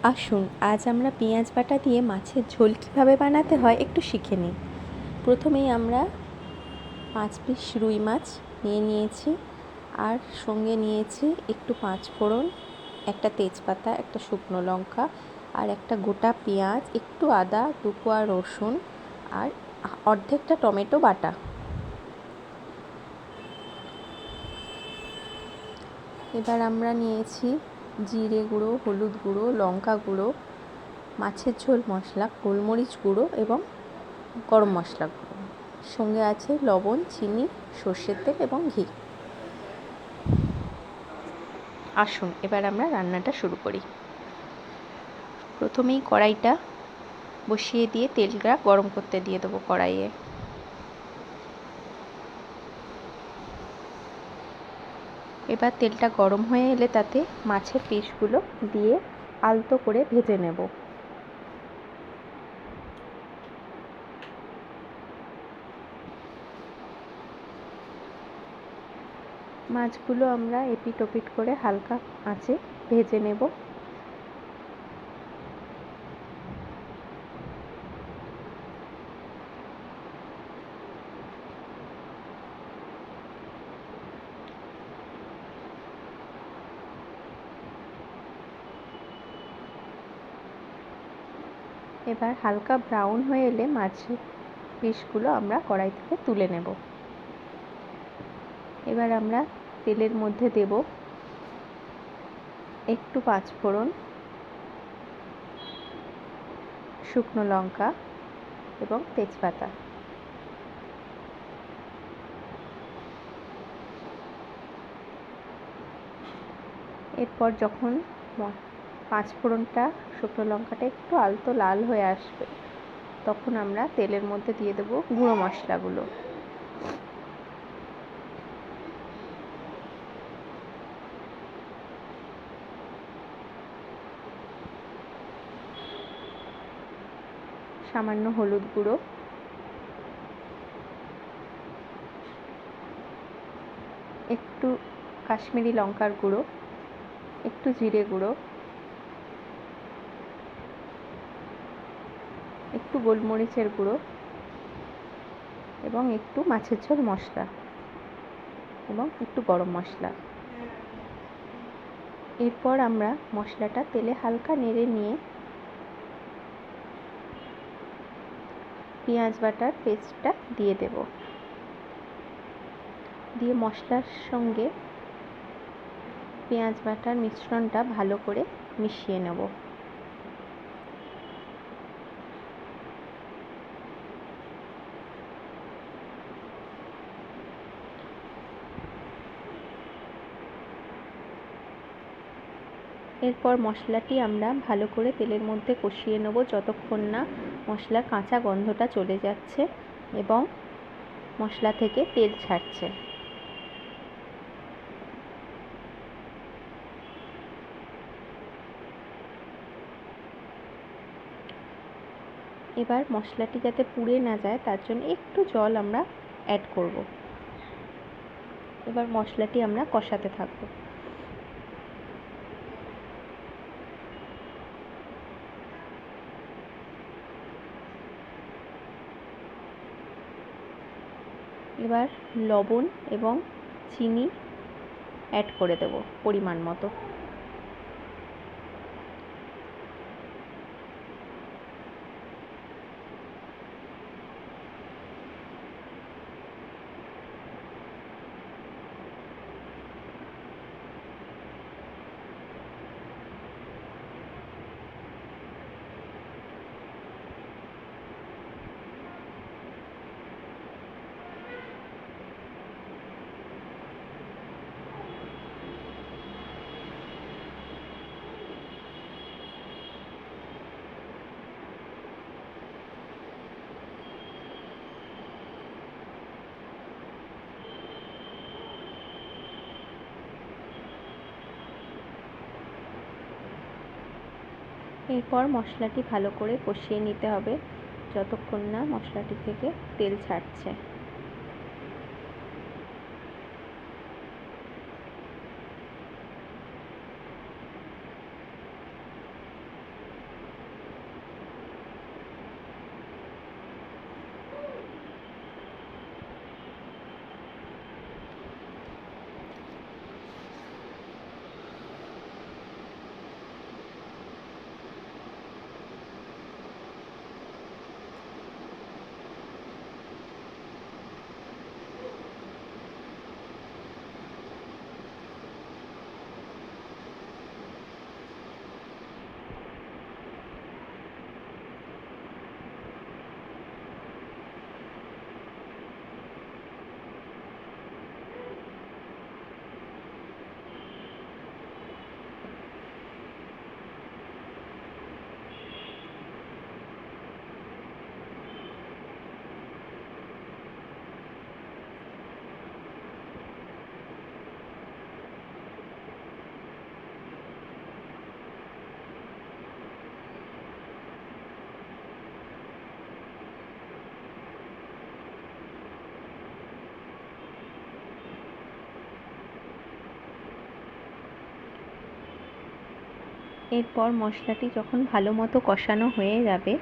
আসুন আজ আমরা পেঁয়াজ বাটা দিয়ে মাছের ঝোল কীভাবে বানাতে হয় একটু শিখে নিই। প্রথমেই আমরা 5 পিস রুই মাছ নিয়েছি, আর সঙ্গে নিয়েছি একটু 5 ফোড়ন, একটা তেজপাতা, একটা শুকনো লঙ্কা, আর একটা গোটা পেঁয়াজ, একটু আদা, 2 কোয়া রসুন, আর অর্ধেকটা টমেটো বাটা। এবার আমরা নিয়েছি জিরে গুঁড়ো, হলুদ গুঁড়ো, লঙ্কা গুঁড়ো, মাছের ঝোল মশলা, গোলমরিচ গুঁড়ো এবং গরম মশলা গুঁড়ো। সঙ্গে আছে লবণ, চিনি, সর্ষের তেল এবং ঘি। আসুন এবার আমরা রান্নাটা শুরু করি। প্রথমেই কড়াইটা বসিয়ে দিয়ে তেলটা গরম করতে দিয়ে দেবো কড়াইয়ে। এবার তেলটা গরম হয়ে এলে তাতে মাছের পিসগুলো দিয়ে আলতো করে ভেজে নেব। মাছগুলো আমরা এপিট ওপিট করে হালকা আঁচে ভেজে নেব। এবার হালকা ব্রাউন হয়ে এলে মাছের পিসগুলো আমরা কড়াই থেকে তুলে নেব। এবার আমরা তেলের মধ্যে দেব একটু 5 ফোড়ন, শুকনো লঙ্কা এবং তেজপাতা। এরপর যখন 5 ফোড়নটা, শুকনো লঙ্কাটা একটু আলতো লাল হয়ে আসবে, তখন আমরা তেলের মধ্যে দিয়ে দেব গুঁড়ো মশলাগুলো। সামান্য হলুদ গুঁড়ো, একটু কাশ্মীরি লঙ্কার গুঁড়ো, একটু জিরে গুঁড়ো, একটু গোলমরিচের গুঁড়ো এবং একটু মাছের ঝোল মশলা এবং একটু গরম মশলা। এরপর আমরা মশলাটা তেলে হালকা নেড়ে নিয়ে পেঁয়াজ বাটার পেস্টটা দিয়ে দেব। দিয়ে মশলার সঙ্গে পেঁয়াজ বাটার মিশ্রণটা ভালো করে মিশিয়ে নেব। এরপর মশলাটি আমরা ভালো করে তেলের মধ্যে কষিয়ে নেব যতক্ষণ না মশলার কাঁচা গন্ধটা চলে যাচ্ছে এবং মশলা থেকে তেল ছাড়ছে। এবার মশলাটি যাতে পুড়ে না যায় তার জন্য একটু জল আমরা অ্যাড করব। এবার মশলাটি আমরা কষাতে থাকব। এবার লবণ এবং চিনি অ্যাড করে দেব পরিমাণ মতো। এরপর মশলাটি ভালো করে কষিয়ে নিতে হবে যতক্ষণ না মশলাটি থেকে তেল ছাড়ছে। এরপর মশলাটি যখন ভালো মতো কষানো হয়ে যাবে,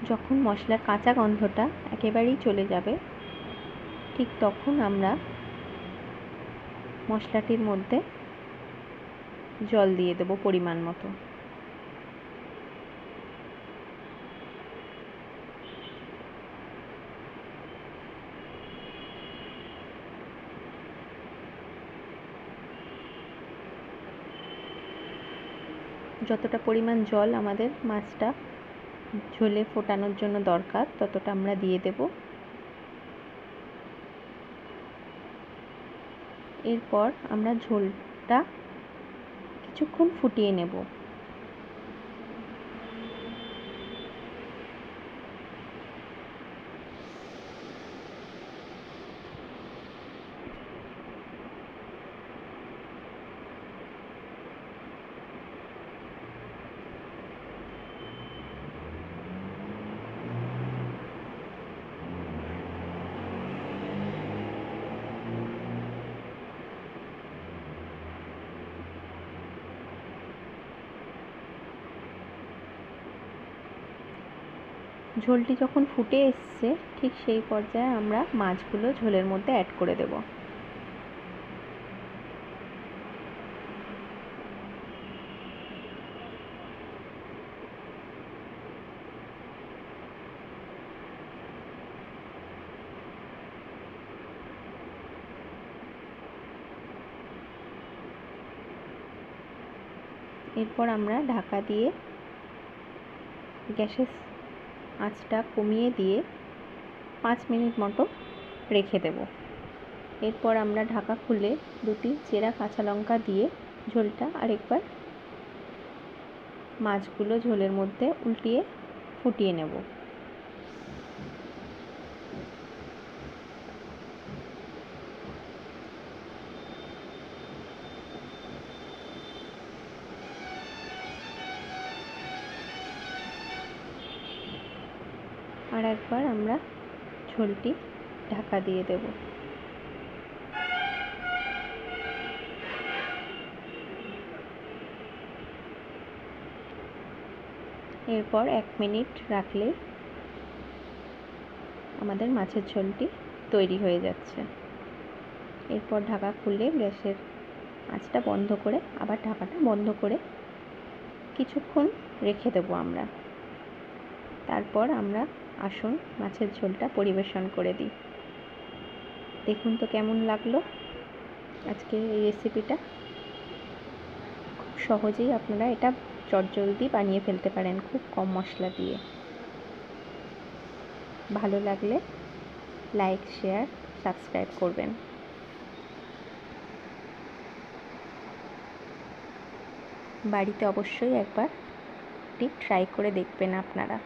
যখন মশলার কাঁচা গন্ধটা একেবারেই চলে যাবে, ঠিক তখন আমরা মশলাটির মধ্যে জল দিয়ে দেব পরিমাণ মতো। যতটা পরিমাণ জল আমাদের মাছটা ঝোলে ফোটানোর জন্য দরকার ততটা আমরা দিয়ে দেব। এরপর আমরা ঝোলটা কিছুক্ষণ ফুটিয়ে নেব। ঝোলটি যখন ফুটে এসছে, ঠিক সেই পর্যায়ে আমরা মাছগুলো ঝোলের মধ্যে অ্যাড করে দেব। এরপর আমরা ঢাকা দিয়ে গ্যাসের আঁচটা কমিয়ে দিয়ে 5 মিনিট মতো রেখে দেব। এরপর আমরা ঢাকা খুলে 2টি চেরা কাঁচা লঙ্কা দিয়ে ঝোলটা আরেকবার মাছগুলো ঝোলের মধ্যে উল্টিয়ে ফুটিয়ে নেব। আর একবার আমরা ঝোলটি ঢাকা দিয়ে দেব। এরপর 1 মিনিট রাখলে আমাদের মাছের ঝোলটি তৈরি হয়ে যাচ্ছে। এরপর ঢাকা খুলে গ্যাসের আঁচটা বন্ধ করে আবার ঢাকাটা বন্ধ করে কিছুক্ষণ রেখে দেব আমরা। তারপর আমরা আসুন মাছের ঝোলটা পরিবেশন করে দিই। দেখুন তো কেমন লাগলো আজকের এই রেসিপিটা। খুব সহজেই আপনারা এটা চটজলদি বানিয়ে ফেলতে পারেন খুব কম মশলা দিয়ে। ভালো লাগলে লাইক, শেয়ার, সাবস্ক্রাইব করবেন। বাড়িতে অবশ্যই একবার ট্রাই করে দেখবেন আপনারা।